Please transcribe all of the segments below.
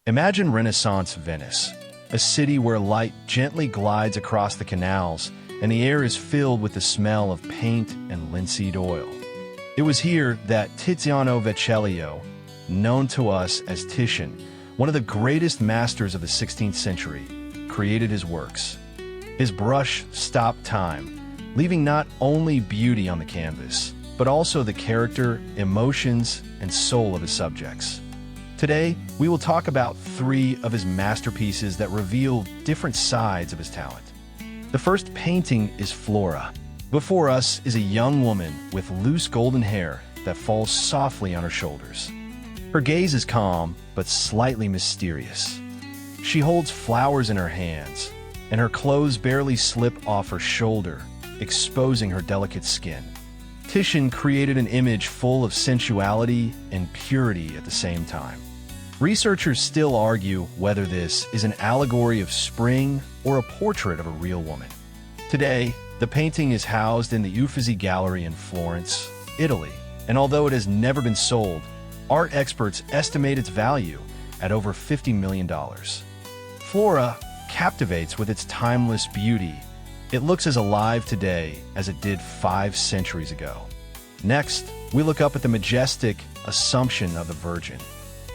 Imagine Renaissance Venice, a city where light gently glides across the canals and the air is filled with the smell of paint and linseed oil. It was here that Tiziano Vecellio, known to us as Titian, one of the greatest masters of the 16th century, created his works. His brush stopped time, leaving not only beauty on the canvas, but also the character, emotions, and soul of his subjects. Today, we will talk about 3 of his masterpieces that reveal different sides of his talent. The first painting is Flora. Before us is a young woman with loose golden hair that falls softly on her shoulders. Her gaze is calm, but slightly mysterious. She holds flowers in her hands, and her clothes barely slip off her shoulder, exposing her delicate skin. Titian created an image full of sensuality and purity at the same time. Researchers still argue whether this is an allegory of spring or a portrait of a real woman. Today, the painting is housed in the Uffizi Gallery in Florence, Italy, and although it has never been sold, art experts estimate its value at over $50 million. Flora captivates with its timeless beauty. It looks as alive today as it did 5 centuries ago. Next, we look up at the majestic Assumption of the Virgin.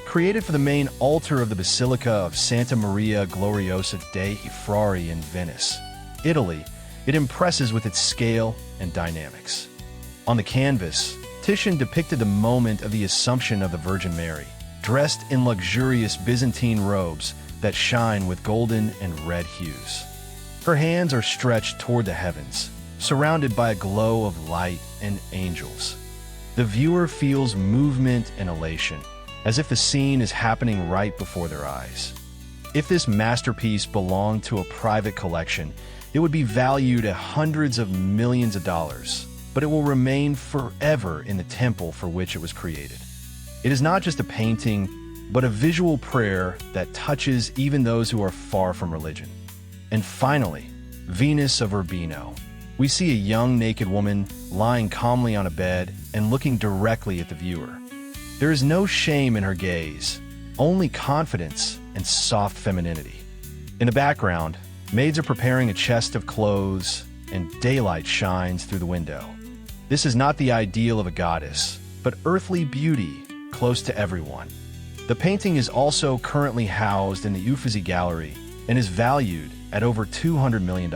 Created for the main altar of the Basilica of Santa Maria Gloriosa dei Frari in Venice, Italy, it impresses with its scale and dynamics. On the canvas, Titian depicted the moment of the Assumption of the Virgin Mary, dressed in luxurious Byzantine robes that shine with golden and red hues. Her hands are stretched toward the heavens, surrounded by a glow of light and angels. The viewer feels movement and elation, as if the scene is happening right before their eyes. If this masterpiece belonged to a private collection, it would be valued at hundreds of millions of dollars, but it will remain forever in the temple for which it was created. It is not just a painting, but a visual prayer that touches even those who are far from religion. And finally, Venus of Urbino. We see a young naked woman lying calmly on a bed and looking directly at the viewer. There is no shame in her gaze, only confidence and soft femininity. In the background, maids are preparing a chest of clothes, and daylight shines through the window. This is not the ideal of a goddess, but earthly beauty close to everyone. The painting is also currently housed in the Uffizi Gallery and is valued at over $200 million.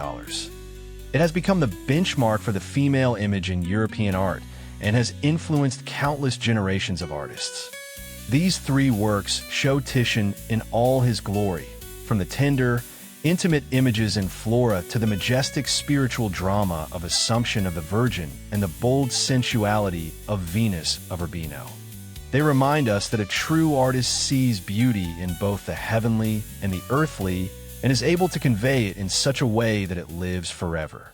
It has become the benchmark for the female image in European art and has influenced countless generations of artists. These 3 works show Titian in all his glory, from the tender, intimate images in Flora to the majestic spiritual drama of Assumption of the Virgin and the bold sensuality of Venus of Urbino. They remind us that a true artist sees beauty in both the heavenly and the earthly and is able to convey it in such a way that it lives forever.